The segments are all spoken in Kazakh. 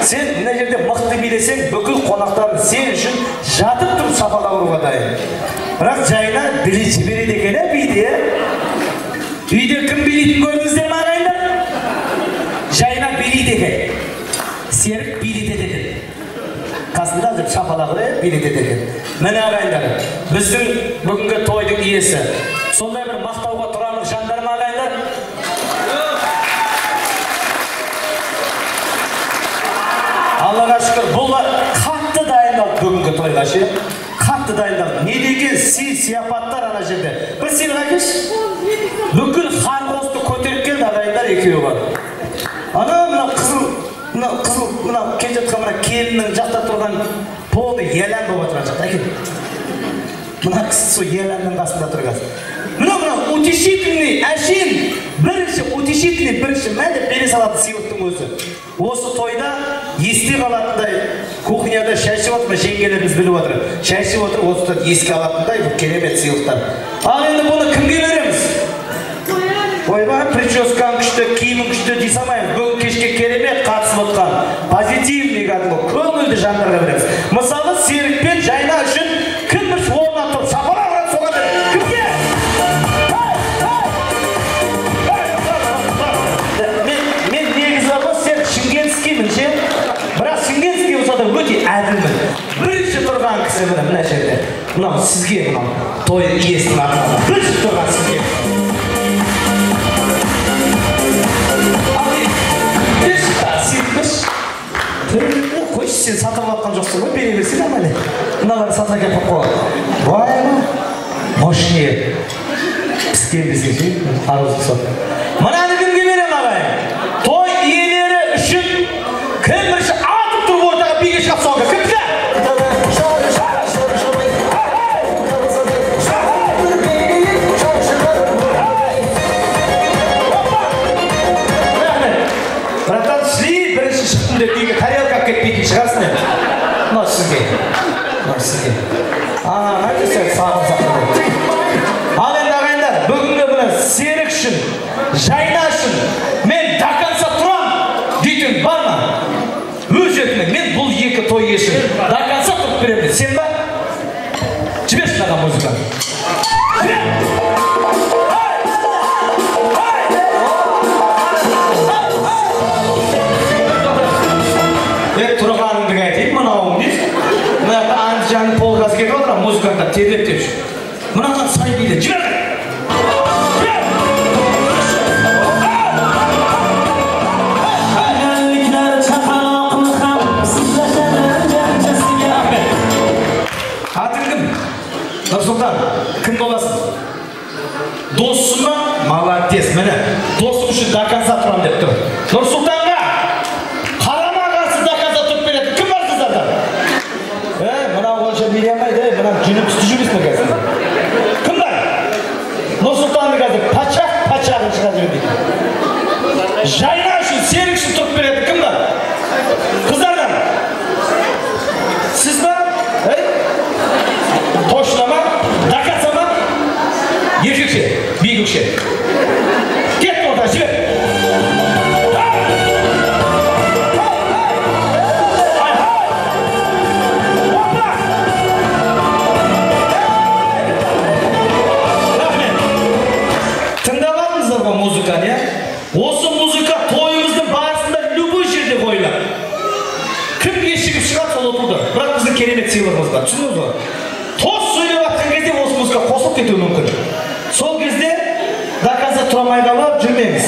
Сен мына жерде мықты билесең, бүкіл қонақтар сен үшін жатып тұрып шапалақ ұруға дайын. Бірақ жайына билей жібереді екен, биді. Үйде кім билейтін көрдіңіздер ме ағайындар? Жайына билейді екен. Серік билетеді екен. Қасында жүріп шапалақ ұрып билетеді екен. Міне ағайындар, біздің бүгінгі тойдың иесі. Сондай бір мақтауға тұрамыз жандар ма ағайындар? Аллаға шүкір, бұл қатты дайындалды бүгінгі тойға ше. Қатты дайындалды. Не деген сияпаттар ана жерде. Бір сен қайкеш? Бүкіл қарғосты көтеріп келді ағайындар екеуі бар. Мына қызыл, мына кен жатқан мына келіннің жақта тұрған полды елән болып отырған жақта. Әкел. Мына кісі сол еләннің қасында тұрған. Мына утешительный әшейін бірінші мәнде бере салатын сыйлықтың өзі. Осы тойда есте қалатындай, кухняда шай ішіп отыр, жеңгелеріміз біліп отыр. Шай ішіп отыр, осыдан еске алатындай бұл керемет сыйлықтар. Ал енді бұны кімге береміз? Ойбай, прическаң күшті, киімің күшті дей салмаймыз. Бүгін кешке керемет қатысып отқан, позитивный кәдімгі көңілді жандарға береміз. Мысалы, Серікпен Жайна үшін кім бір орнынан тұрып шапалақ ұрып соғады? Кімге? Мен негізі ғой, сен шымкентскиймін ше. Бірақ шымкентский болса да өте әділмін. Бірінші тұрған кісі мына жерде. Мынау сізге, мынау той иесінің атынан. Бірінші тұрған сізге. Қойшы, сен сатып алатқан жоқсың ғой, бере берсең амале. Мыналар сатып әкеп қойған. Бай ма? Мошне. Піскен десең ше, арызы сот. Мынаны кімге берем ағайын? Той иелері үшін кім бірінші атып тұрып ортаға биге шығып соңға. Кімді? Братан, шли, бірінші шықтым деп биге тарелка кетпейтін шығарсын еді. Мынау сізге. Айтысың, сағын сақтады. Ал енді ағайындар, бүгінгі бұны Серік үшін, Жайна үшін мен до конца тұрам дейтін бар ма? Өз етінің, мен бұл екі той ешін до конца тұрып беремін. Сен ба? Жібершін аға музыканы. Тұрғаныңды айтайын, мынауың дейсің. Мына Андижанның полғасы кетіп отыр, музыкантар терлеп деп жүр. Мынаған сай дейді, жібер! Атың кім? Нұрсұлтан, кім боласың? Доссың ба? Молодец, міне. Досым үшін до конца тұрам деп тұр. Нұрсұлтанға! Билей алмайды, мына жүні түсті жүресің қазір. Кім бар? Нұрсұлтанды қазір пачағын шыға жүреді. Жайна үшін, Серік үшін тұрып береді. Кім бар? Қыздардан. Сіз ба? Точно ма? Дакаса ма? Еркекше, биігікше. Кет орта, жібер. Осы музыка тойымыздың барысында любой жерде қойылады. Кім ешігіп шығады, сол отырды. Бірақ біздің керемет сыйлығымыз бар. Түсіндіңіз ба? Тоз сөйлеп жатқан кезде осы музыка қосылып кетуі мүмкін. Сол кезде до конца тұрамай қалып жүрмеңіз.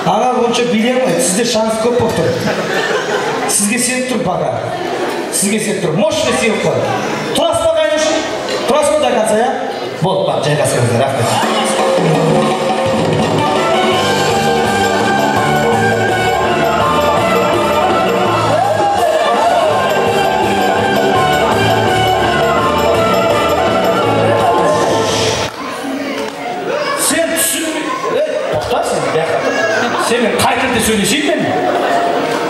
Ана онша билей алмайды. Сізде шанс көп болып тұр. Сізге сеніп тұр баға. Сізге сеніп тұр. Мощный сыйлық бар. Тұрасыз ба қайын үшін? Тұрасыз ба до конца, я? Болды, бар, жайғасыңыздар. Рахмет. Сен мен қай тілде сөйлесейін мен?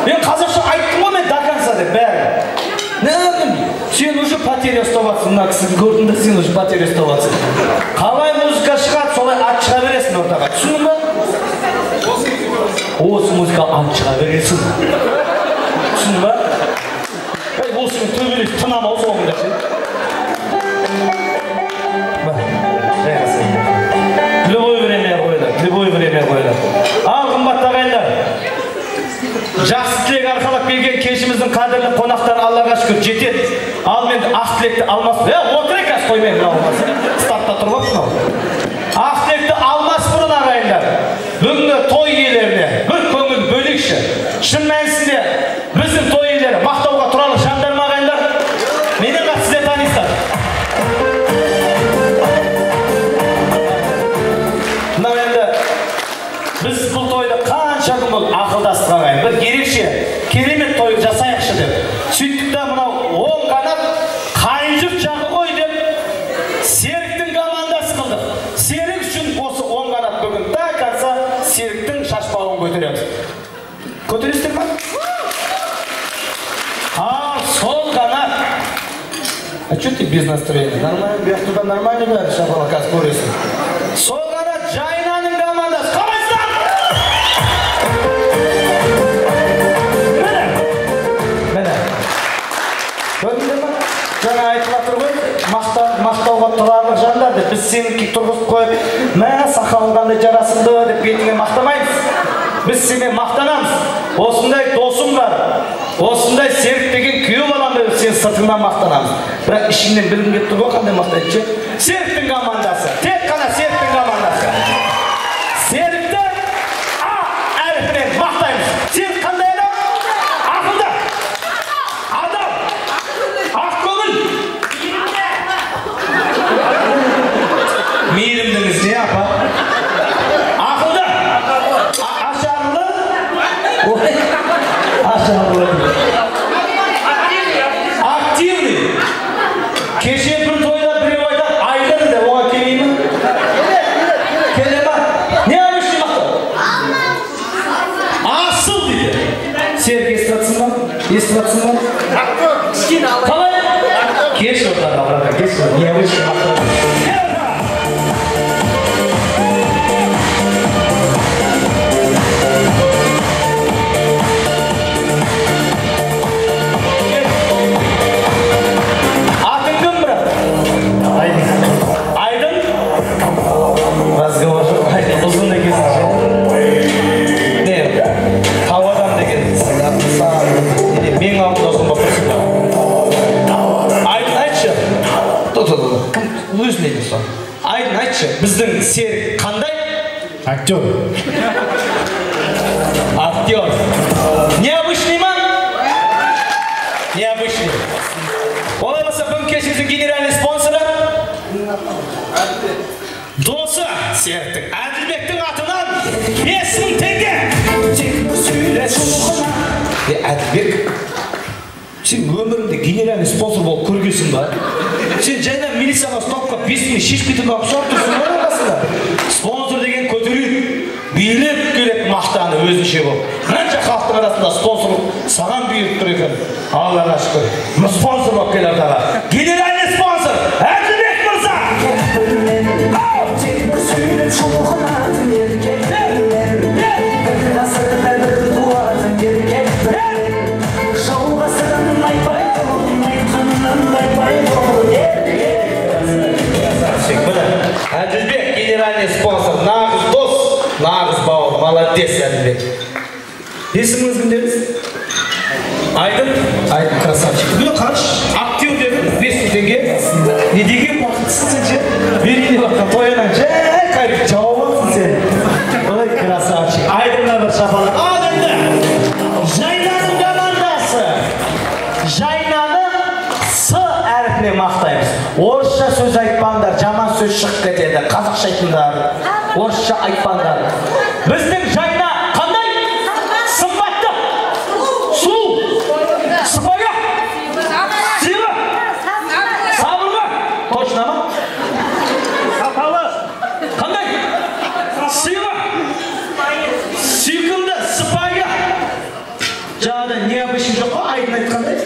Мен қазақша айттым ғой мен до конца деп бәрі. Сен уже потеря ұстап жатсың, мына кісіні көрдің де сен уже потеря ұстап жатсың. Қалай музыка шығады, солай ат шыға бересің ортаға. Түсіндің ба? Осы музыка ат шыға бересің. Түсіндің ба? қадірлі қонақтар Аллаға шүкір жетеді. Ал мен ақ тілекті алмас. Отыр екенсіз қоймайын мынау. Стартта тұрып алып ақ тілекті алмас бұрын ағайындар. Бүгінгі той иелеріне бір көңіл бөлейікші. Шын мәнісінде біздің той иелері мақтауға тұрарлық жандар ма ағайындар? Менен қатты сіздер танисыздар. Мынау енді біз бұл тойды қанша күн болды ақылдастық ағайын. Бір ерекше керемет той жасайықшы деп. Сөйттік та мынау оң қанат қайын жұрт жағы ғой деп Серіктің командасы қылдық. Серік үшін осы оң қанат бүгін до конца Серіктің шашбауын көтереміз. Көтересіздер ма? Ал сол қанат. А что ты без настроения? Нормально, бияқтыда нормально бәрі шапала қазір көресің. Сол қанат Жайнаның командасы. Қалайсыздар? Міне. Көрдіңдер ма? Жаңа айтылып тұр ғой, мақтауға тұрарлық жандар деп біз сені тұрғызып қойып, мә сақалың қандай жарасымды деп бетіңе мақтамаймыз. Біз сенімен мақтанамыз. Осындай досым бар. Осындай Серік деген күйеу балам деп сен сыртыңнан мақтанамыз. Бірақ ішіңнен білгің келіп тұр ғой қандай мақтайды. Серіктің командасы. Тек қана Серіктің командасы. Серікті А әріпінен мақтаймыз. Серік қандай адам? Ақылды. Адам. Ақкөңіл. Мейірімдіңіз не апа? Ақылды. Ашарлы. Ашарлы. Активный. Кеше бір тойда біреу айтады, айдын де, оған келейін ме? Келе ма? Не обычный мақтау? Асыл дейді. Серік естіратсың ба? Естіратсың ба? Қалай? Кеш ортаға, братан, кеш ортаға. Не обычный мақтау? Айдын айтшы, біздің Серік қандай? Актер. Актер. Необычный ма? Необычный. Олай болса бүгін кешіміздің генеральный спонсоры досы Серіктің Әділбектің атынан 5000 теңге. Әділбек, сен өміріңде генеральный спонсор болып көргенсің ба? Сен жайна милицияға ұстапқа 5000 шешіп кетіп ақшап тұрсың ғой арасында. Спонсор деген көтерейік, билеп келіп мақтаны өзінше болып. Қанша халықтың арасында спонсорлық саған бұйырып тұр екен. Аллаға шүкір. Спонсор болып келер дағы. Генеральный спонсор Әділбек мырза. Әділбек генеральный спонсор, нағыз дос, нағыз бауыр, молодец Әділбек. Есіміңіз кім дедіңіз? Айдын? Айдын красавчик. Міне қараш, актер дедім, 5000 теңге. Не деген бақыттысың сен ше? Берейін баққан тойынан жай қайып жауабын сен. Ой, красавчик. Айдынға бір шапалақ. Ал енді, Жайнаның командасы. Жайнаның С әріпіне мақтаймыз. Орысша сөз айтпаңдар, жаман сөз шығып кетеді. Қазақша айтыңдар, орысша айтпаңдар. Біздің Жайна қандай? Сымбатты, сұлу, сыпайы, сыйлы, сабырлы, точно ма? Сапалы, қандай? Сыйлы, сүйкімді, сыпайы. Жаңада необычный жоқ қой, Айдын айтқандай?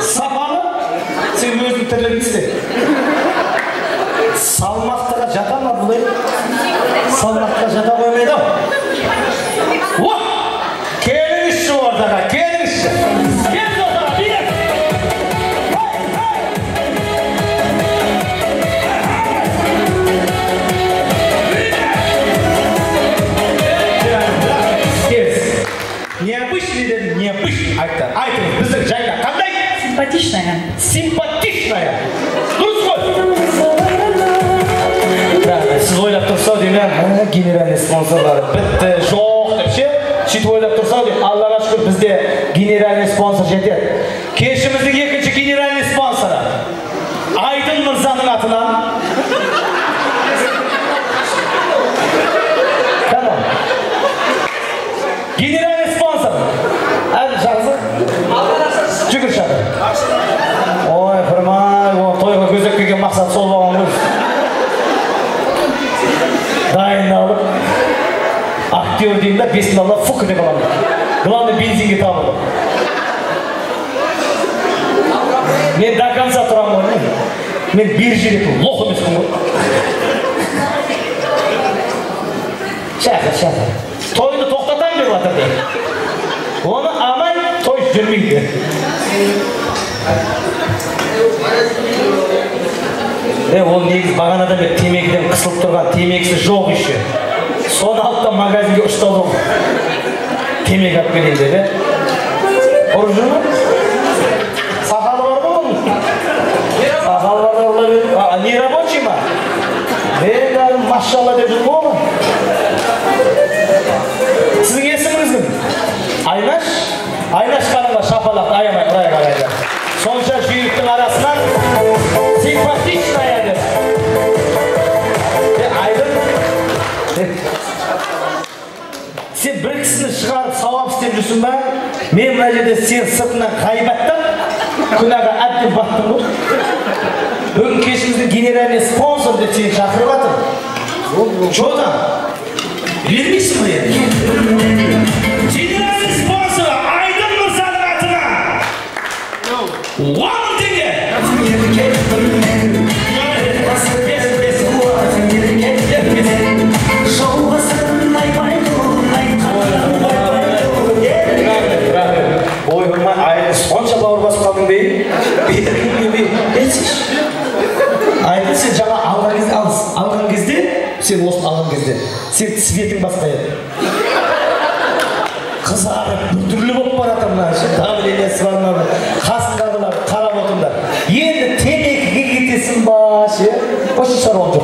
Сапалы, сен өзің тірлігін істе. Салмақтыға жата ма бұл ел? Салмаққа жата қоймайды ау. Келіңізші ортаға, келіңізші. Келіңіз ортаға, билет. Необычный дедім, необычный айтты. Айтыңыз, біздің жайда қандай? Симпатичная. Симпатичная. Дұрыс қой. Сіз ойлап тұрсау деймін, генеральный спонсорлары бітті, жоқ деп ше. Сөйтіп ойлап тұрсау деймін, Аллаға шүкір бізде генеральный спонсор жетеді. Кешіміздің екінші генеральный спонсоры Айдын Мырзаның атынан. Tamam. Генеральный спонсор. Әлі жақсы? Жүгір шақыр. Ой, құрмай, тойға көзек келген мақсат сол болған ғой. Дайындалып, актер деймін да, бесін алып, фук деп аламын. Главный бензинге табылды. Мен до конца тұрам ғой. Мен бір жеретім, лох емеспін ғой. Шақыр. Тойды тоқтатам деп жатыр дейді. Оны амай той жүрмейді. Ол негіз бағанада мен темекіден қысылып тұрған, темекісі жоқ еще. Соны алып магазинге ұшталдым. Темек алып келейін деді. Ұрып жүр ме? Сақалы бар ма оның? Сақалы бар да ұлар еді. Не рабочий ма? Машалла деп жүр ме оған? Сіздің есіміңіз кім? Айнаш? Айнаш ханымға шапалақты аямай ұрайық ағайындар. Сонша жүйріктің арасынан симпатичная деп. Айдын, сен бір кісіні шығарып сауап істеп жүрсің ба? Мен мына жерде сен сыртынан қайбаттап, күнәға әбден баттым ғой. Бүгін кешіміздің генеральный спонсор деп сені шақырып жатыр. Жодан, бермейсің ба енді? Генеральный спонсор Айдын Мырзаның атына 10 теңге. Ой, құрмай, Айдын сонша бауыр басып қалдың бе? Айдын, сен жаңа алған кезде, сен осыны алған кезде, сен светің басқа еді. Қызарып, бүйтірлі болып баратыр мына, давлениесі бар ма, қасындағылар қарап отырыңдар. Енді темекіге кетесің ба, ше? Осы шаруам жоқ.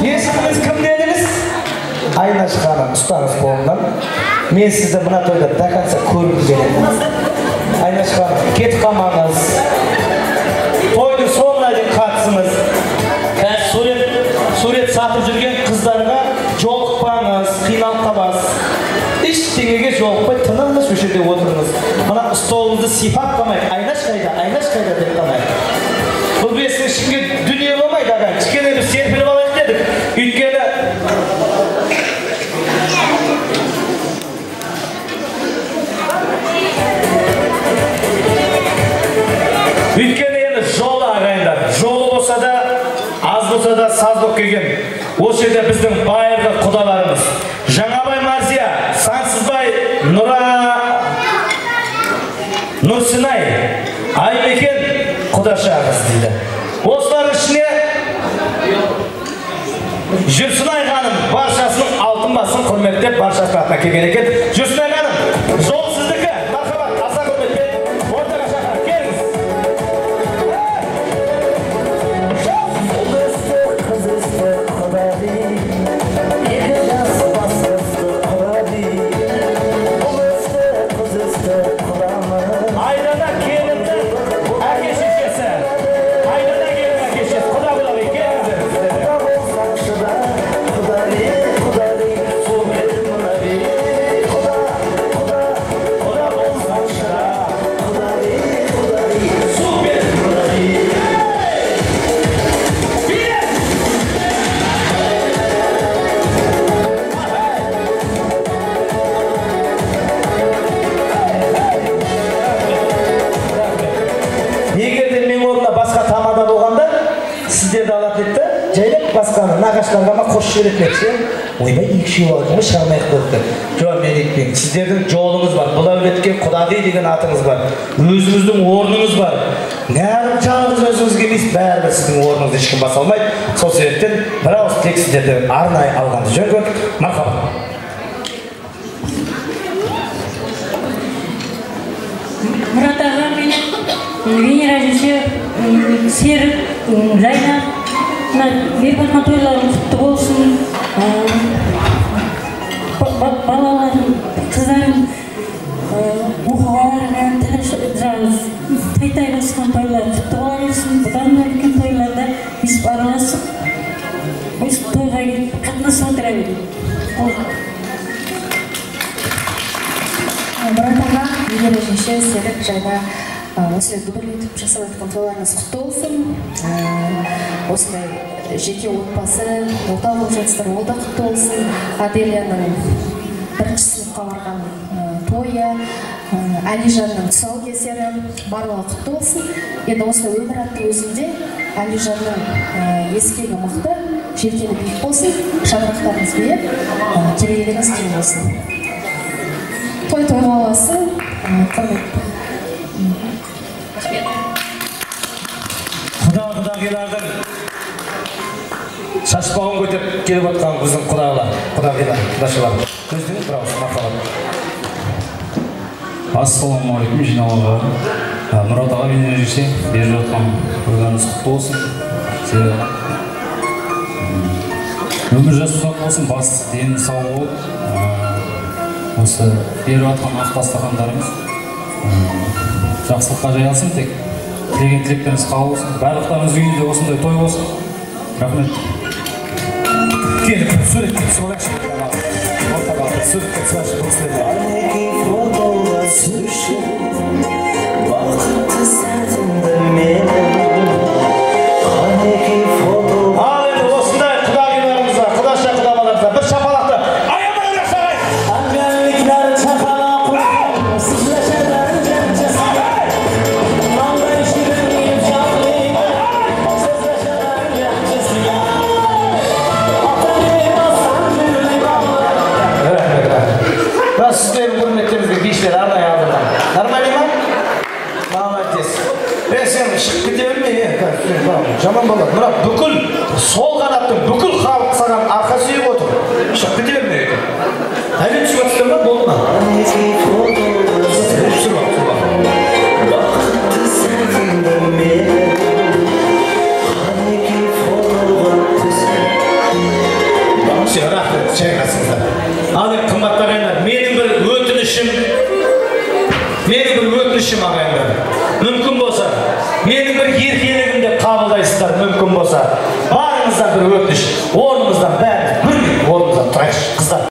Есіміңіз кім дедіңіз? Айнаш ханым, ұстаңыз қолымнан. Мен сізді мына тойда до конца көргім келеді. Айнаш ханым, кетіп қалмаңыз. Тойдың соңына дейін қатысыңыз. Сурет сатып жүрген қыздарға жолықпаңыз, қиналып қаласыз. Ештеңеге жолықпай, тыныңыз, осы жерде отырыңыз. Мына столыңызды сипап қалмайды. Айнаш қайда деп қалмайды. Бұл бесінің ішінде дүние болмайды ағайын. Кішкене бір серпіліп алайық дедік. Өйткені енді жолы ағайындар. Жолы болса да, аз болса да саз болып келген. Осы жерде біздің байырғы құдаларымыз. Жаңабай Марзия, Сансызбай Нұрсынай, Аймекен құдашағыз дейді. Осылардың ішіне Жүрсінай ханым баршасының алтын басын құрметтеп баршасының атына келген екен. Жүрсінай ханым, жол сіздікі. Мархабат, аса құрметпен ортаға шақырып келіңіз. Айдана келінді әке шешесі. Айдана келін әке шешесі. Құда бұлағы келіңіздер. Сіздерді алат етті, жайлап басқаны, нағаштарға ма қош жіберетін етші. Ойбай, екі алып ма шығармайық болыпты. Жоқ, мен етпейін. Сіздердің жолыңыз бар, бұл әулетке Құдағи деген атыңыз бар. Өзіңіздің орныңыз бар. Нәрім жалғыз өзіңізге емес, бәрібір сіздің орныңызды ешкім баса алмайды. Сол себептен бір ауыз тек сіздерді арнайы алғанды жөн көрдік. Мархабат. Венера әжеше, Серік, Жайна, беріп жатқан тойларың құтты болсын. Балаларым, қыздарым, оқуғаларынан тай-тай басқан тойлар құтты бола берсін. Бұдан үлкен тойларда өйстіп араласып, өйстіп тойға келіп қатынасып отыра береді. Мұратаға, Венера әжеше, Серік, Жайна осылай дүбірлетіп жасап жатқан тойларыңыз құтты болсын. Осылай жеке отбасы, ота болып жатсыздар, ол да құтты болсын. Аделияның бірінші сыныпқа барған тойы, Әлижанның тұсаукесері барлығы құтты болсын. Енді осылай өмір атты өзінде Әлижанның ескегі мықты, желкені биік болсын, шаңырақтарыңыз биік, керегелеріңіз кең болсын. Той боласын, құрметті. Құдағилардың шашпағын көтеріп келіп отқан біздің құдағилар, құдашылар. Көздіңіз бірауыз, мақалат. Ассалаумағалейкум, жиналуға. Мұрат аға Венера әжеше, беріп жатқан тойларыңыз құтты болсын. Өмір жас ұзақ болсын, бастысы дені сау болып. Осы беріп жатқан ақ дастархандарыңыз жақсылыққа жайылсын, тек тілеген тілектеріңіз қабыл болсын. Барлықтарыңыз үйінде осындай той болсын. Рахмет. Келіп, суретке түсіп алайықшы. Ортаға суретке түсіп алайықшы. Қанеки фотоға түсірші, бақытты сәтімді менің. Қанеки фотоға... Ал енді осындай құдағиларымызға, құдаша құдамаларымызға бір шапалақты аямай жасағай. Аңғалliklар чақалақ қойған, сізләшәдән жән жасағай. Маңдай жүрегім жалғайға, сізләшәдән жән жасағай. Атаным асан жүрек алыр. Сіздердің құрметтеріңізге бишілер арнайы алдырған. Нормально ма? Молодец. Сен шығып кете берме, жаман болады. Мұрат, бүкіл сол қанаттың бүкіл халық саған арқа сүйеп отыр. Шығып кете берме. Әлі түсіп жатсыздар ма? Болды ма? Қанеки фотоға түсірші, бақытты сәтімді менің. Қанеки фотоға түсірші. Все, рахмет, шайқасыңыздар. Ал енді қымбатты ағайындар, менің бір өтінішім ағайындар. Мүмкін болса, менің бір еркелігімді қабылдайсыздар, мүмкін болса. Барыңыздан бір өтініш, орнымыздан бәріміз бір орнымыздан тұрайықшы, қыздар.